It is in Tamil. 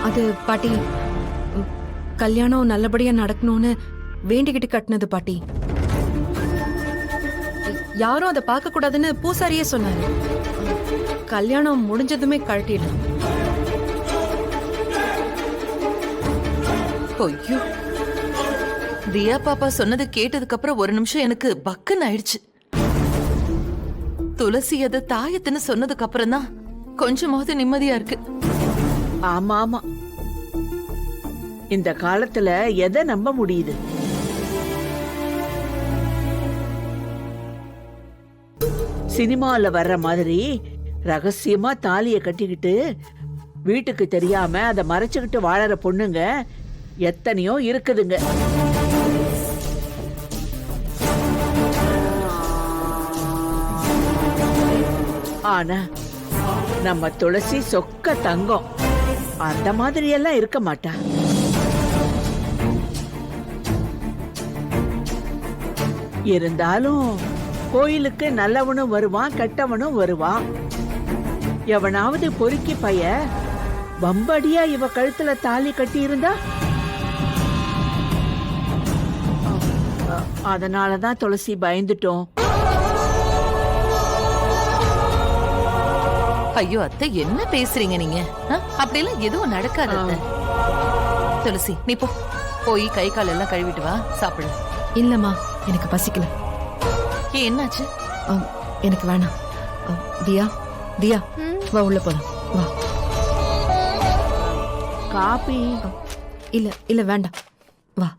அது பாட்டி, கல்யாணம் நல்லபடியா நடக்கணும்னு வேண்டிக்கிட்டு கட்டினது பாட்டி. யாரும் அதை பார்க்க கூடாதுன்னு பூசாரியே சொன்னாரு. கல்யாணம் முடிஞ்சதுமே கழட்டிடலாம். ஐயோ, தியா பாப்பா சொன்னது கேட்டதுக்கு அப்புறம் ஒரு நிமிஷம் எனக்கு பக்குன்னு ஆயிடுச்சு. துளசி அதை தாயத்துன்னு சொன்னதுக்கு அப்புறம் தான் கொஞ்சமாவது நிம்மதியா இருக்கு. ஆமா ஆமா, இந்த காலத்துல எதை நம்ப முடியுது? சினிமால வர்ற மாதிரி ரகசியமா தாலிய கட்டிக்கிட்டு வீட்டுக்கு தெரியாம அதை மறைச்சுக்கிட்டு வாழற பொண்ணுங்க எத்தனையோ இருக்குதுங்க. ஆனா நம்ம துளசி சொக்க தங்கம், அந்த மாதிரி எல்லாம் இருக்க மாட்டா. இருந்தாலும் கோயிலுக்கு நல்லவனும் வருவான், கெட்டவனும் வருவான். எவனாவது பொறுக்கி பைய வம்படியா இவ கழுத்துல தாலி கட்டி இருந்தா, அதனாலதான் துளசி பயந்துட்டோம். ஐயோ அத்தை, என்ன பேசுறீங்க நீங்க? அப்படியெல்லாம் எதுவும் நடக்காது அத்தை. துளசி, நீ போய் கை கால் எல்லாம் கழுவிட்டு வா, சாப்பிடு. இல்லம்மா, எனக்கு பசிக்கல. ஏன், என்னாச்சு? எனக்கு வேணாம். தியா தியா, வா உள்ள போலாம், வா. காபி? இல்ல இல்ல வேண்டாம், வா.